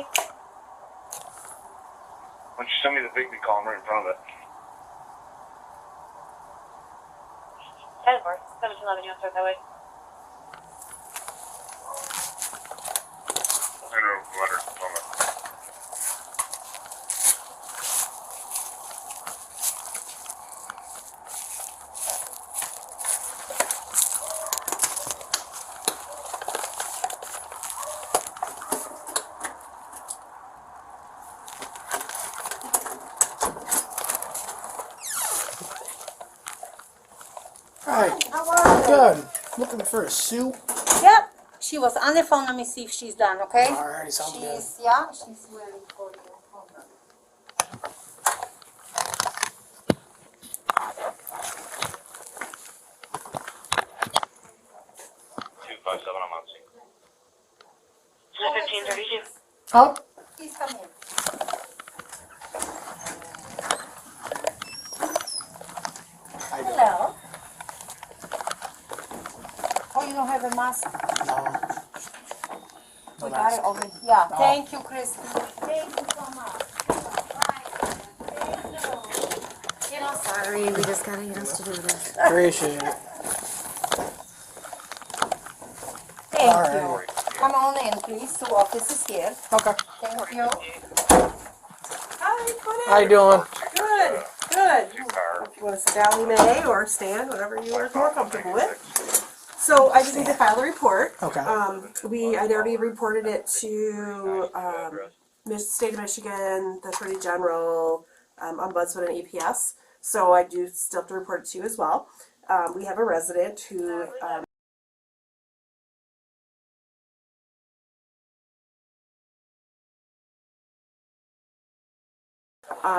Why don't you send me the big column right in front of it? 10-4, 1711, you want to start that way? Letter. Hi. How are you? Good. Looking for a Sue. Yep. She was on the phone. Let me see if she's done, okay? Alrighty, sounds good. She's waiting for you. Hold on. 257, I'm on scene. 1532. Oh, Please come in. Hello. Oh, you don't have a mask? no. We got it over. Yeah. Thank you, Christy. Thank you so much. Sorry, we just gotta get us to do this. Appreciate it. Thank All you. right. Come on in, please. The office is here. Okay. Thank you. Hi, come on in. How you doing? Good, good. If you want to sit down, you may, or stand, whatever you are more comfortable with. So I just need to file a report. Okay. I'd already reported it to State of Michigan, the Attorney General, Ombudsman, and EPS. So I do still have to report it to you as well. We have a resident who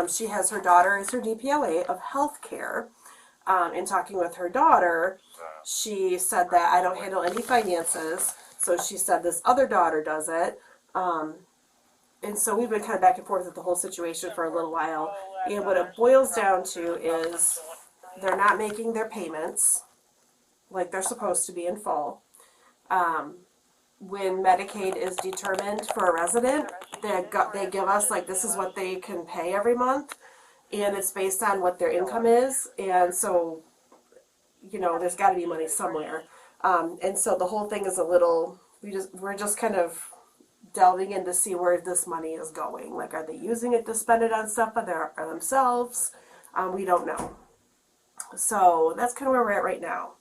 she has her daughter as her DPOA of healthcare. In talking with her daughter, she said that I don't handle any finances. So she said this other daughter does it. And so we've been kind of back and forth with the whole situation for a little while. And what it boils down to is they're not making their payments like they're supposed to be in full. When Medicaid is determined for a resident, they give us, like, this is what they can pay every month. And it's based on what their income is. And so, you know, there's got to be money somewhere. And so the whole thing is a little, we're just kind of delving in to see where this money is going. Like, are they using it to spend it on stuff by themselves? We don't know. So that's kind of where we're at right now.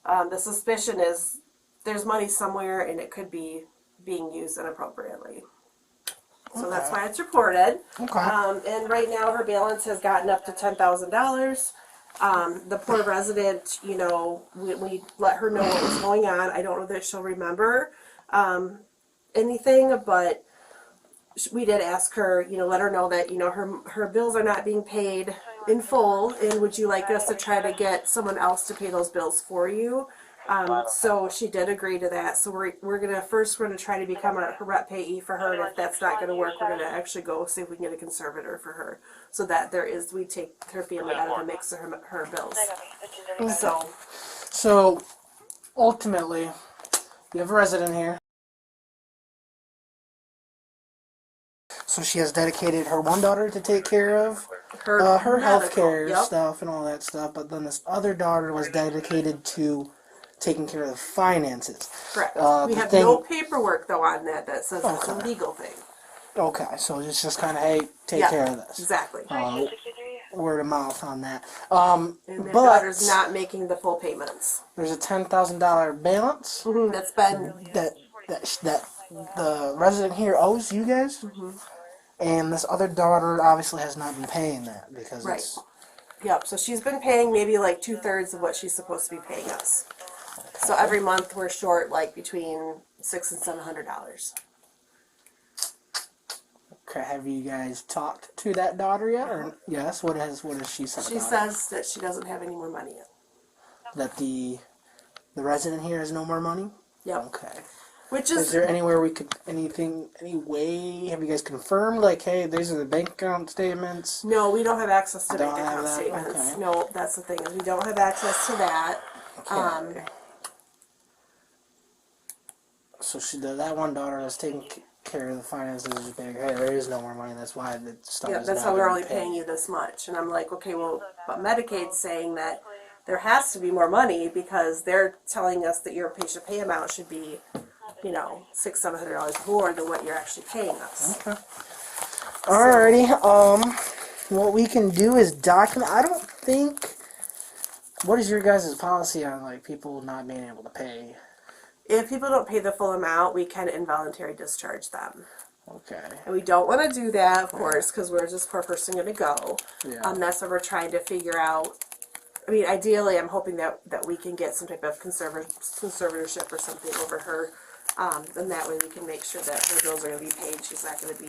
The suspicion is there's money somewhere and it could be being used inappropriately. So that's why it's reported. Okay. And right now her balance has gotten up to $10,000. The poor resident, you know, we let her know what was going on. I don't know that she'll remember anything, but we did ask her, you know, let her know that, you know, her bills are not being paid in full, and would you like us to try to get someone else to pay those bills for you? So she did agree to that. So we're gonna try to become her rep payee for her, and if that's not gonna work, we're gonna actually go see if we can get a conservator for her, so that we take her family out of the mix of her bills. So, ultimately, you have a resident here. So she has dedicated her one daughter to take care of her health care stuff and all that stuff, but then this other daughter was dedicated to taking care of the finances. Correct. We have no paperwork, though, on that says it's a legal thing. Okay, so it's just kind of, hey, take care of this. Exactly. Word of mouth on that. And their daughter's not making the full payments. There's a $10,000 balance That's been that the resident here owes you guys, and this other daughter obviously has not been paying that because it's. Yep. So she's been paying maybe like 2/3 of what she's supposed to be paying us. So every month we're short like between $600 and $700. Okay, have you guys talked to that daughter yet? Or yes, what has she said? She says that she doesn't have any more money yet. That the resident here has no more money? Yep. Okay. Which Is there anywhere we could, any way, have you guys confirmed, like, hey, these are the bank account statements? No, we don't have access to Don't bank have account that? statements. Okay. No, that's the thing, is we don't have access to that. Okay. So that one daughter is taking, care of the finances is big. Hey, there is no more money. That's why the stuff Yeah, is that's not how we're getting only paid. paying you this much. And I'm like, okay, well, but Medicaid's saying that there has to be more money because they're telling us that your patient pay amount should be, you know, $600-700 more than what you're actually paying us. Okay. Alrighty. What we can do is document. I don't think. What is your guys' policy on like people not being able to pay? If people don't pay the full amount, we can involuntary discharge them. Okay. And we don't want to do that, of course, because where's this poor person going to go? Yeah. That's what we're trying to figure out. I mean, ideally, I'm hoping that we can get some type of conservatorship or something over her. Then that way we can make sure that her bills are going to be paid. She's not going to be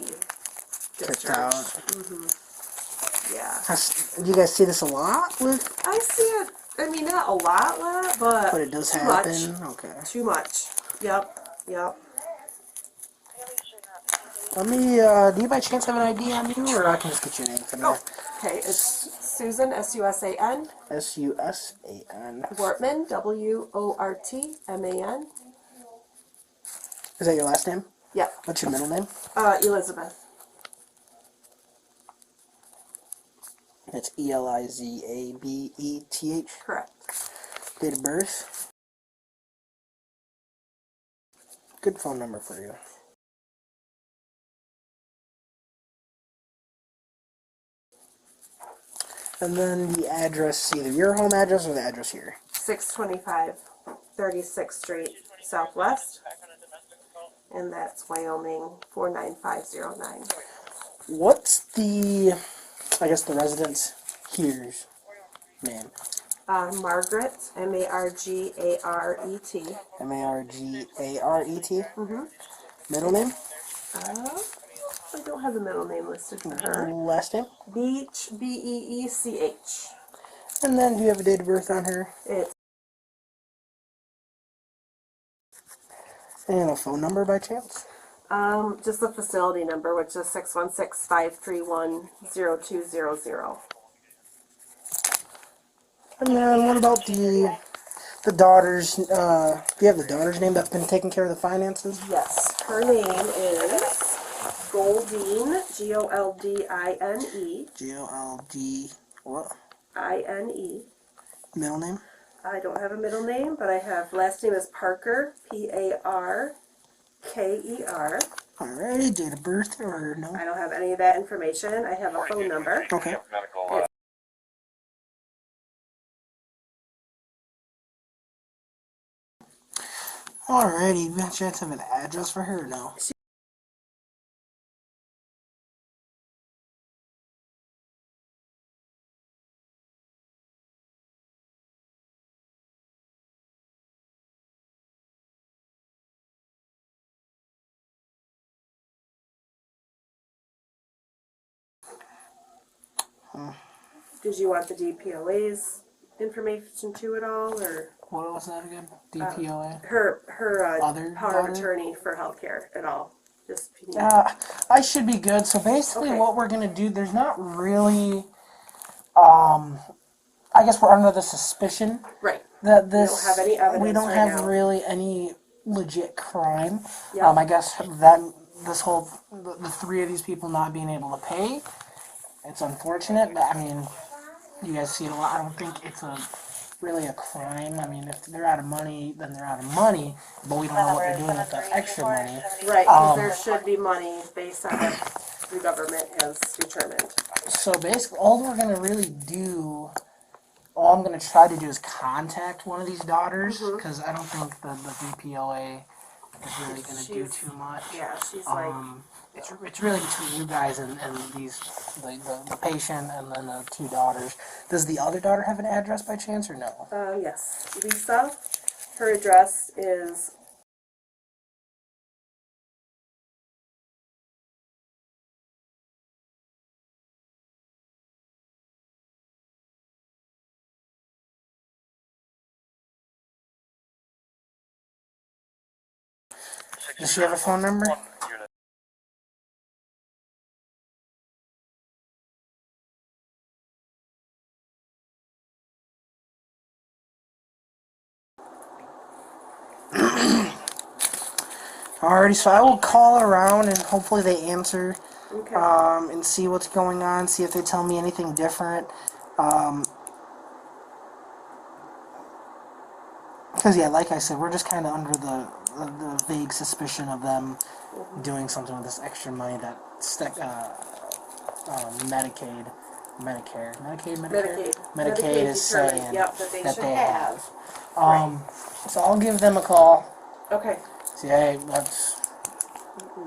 Kicked out. discharged. Yeah. Do you guys see this a lot with? I see it. I mean, not a lot, but But it does too happen. much. Okay. Too much. Yep. Let me. Do you by chance have an ID on you, or I can just get your name from there? Okay, it's Susan, Susan, Susan. Wortman, Wortman. Is that your last name? Yep. What's your middle name? Elizabeth. It's Elizabeth. Correct. Date of birth. Good phone number for you. And then the address, either your home address or the address here. 625 36th Street Southwest. And that's Wyoming 49509. What's the, I guess the residence here's name? Margaret, Margaret. Margaret. Middle name? I don't have the middle name listed for her. Last name? Beach, Beech. And then do you have a date of birth on her? It's And a phone number by chance? just the facility number, which is 616-531-0200. And then what about the daughter's, do you have the daughter's name that's been taking care of the finances? Yes, her name is Goldine, Goldine. Gold, what? INE. Middle name? I don't have a middle name, but I have last name is Parker, Parker. Alrighty, date of birth or no? I don't have any of that information. I have a phone number. Okay. Medical. Alrighty, you got a chance to have an address for her or no? Did you want the DPOA's information too at all, or What was that again? DPOA? her Other power of daughter? attorney for healthcare at all? Just I should be good. So basically Okay. what we're going to do, there's not really, I guess we're under the suspicion right. that this, don't have any evidence we don't right have now. really any legit crime. Yep. I guess that this whole, the three of these people not being able to pay, it's unfortunate, but I mean, you guys see it a lot. I don't think it's really a crime. I mean, if they're out of money, then they're out of money, but we don't know what they're doing with the extra money. Right, because there should be money based on what the government has determined. So basically, all we're gonna really do, all I'm gonna try to do is contact one of these daughters, because I don't think the DPOA is really gonna do She's- too much. Yeah, she's like, It's really between you guys and these the patient and then the two daughters. Does the other daughter have an address by chance or no? yes, Lisa. Her address is Does she have a phone number? Alrighty, so I will call around and hopefully they answer, Okay. and see what's going on, see if they tell me anything different. Because, yeah, like I said, we're just kind of under the vague suspicion of them doing something with this extra money that Medicaid is determined, saying yep, that they that should they have. So I'll give them a call. Okay. See, hey, that's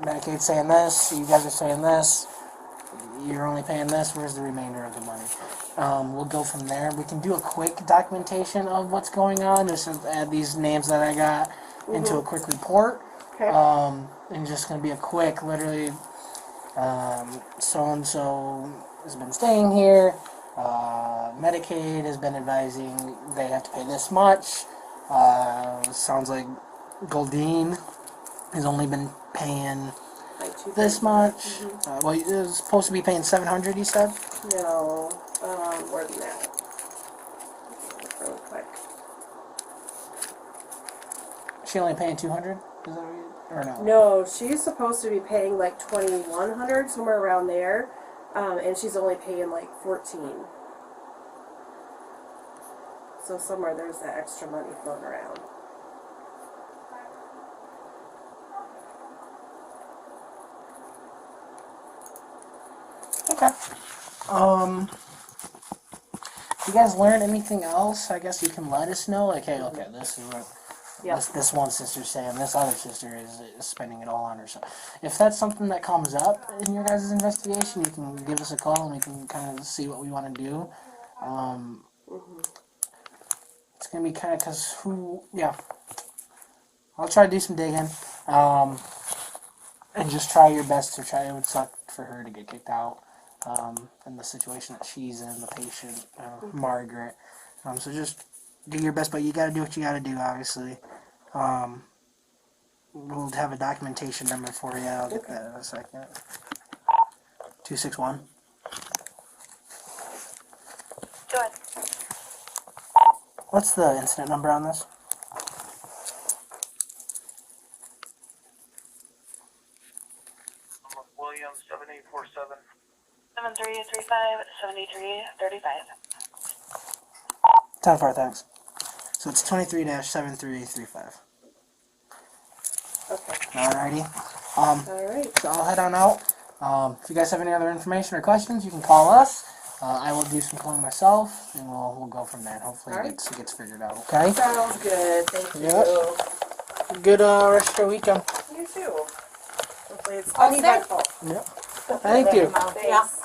Medicaid saying this, you guys are saying this, you're only paying this, where's the remainder of the money? We'll go from there. We can do a quick documentation of what's going on, just add these names that I got into a quick report. Okay. And just going to be a quick, literally, so-and-so has been staying here, Medicaid has been advising they have to pay this much. Sounds like Goldine has only been paying Like this much. Well, it was supposed to be paying $700, you said? No. More than that. Real quick. She only paying $200? Is that what you, or no? No, she's supposed to be paying like $2,100, somewhere around there, and she's only paying like $14. So somewhere there's that extra money floating around. Okay. If you guys learn anything else, I guess you can let us know. Like, hey, okay, this is what this one sister's saying. This other sister is spending it all on herself. If that's something that comes up in your guys' investigation, you can give us a call and we can kind of see what we want to do. It's going to be kind of because I'll try to do some digging. And just try your best to try. It would suck for her to get kicked out. In the situation that she's in, the patient, Margaret. So just do your best, but you gotta do what you gotta do, obviously. We'll have a documentation number for you. I'll get that in a second. 261. Go ahead. What's the incident number on this? Williams 7847. 7335 Time for thanks. So it's 23-7335. Okay. Alrighty. Alright. So I'll head on out. If you guys have any other information or questions, you can call us. I will do some calling myself, and we'll go from there. Hopefully it gets figured out. Okay. Sounds good. Thank you. Yep. Good rest of your weekend. You too. Hopefully it's All set? uneventful. Yep. Thank you. Thanks.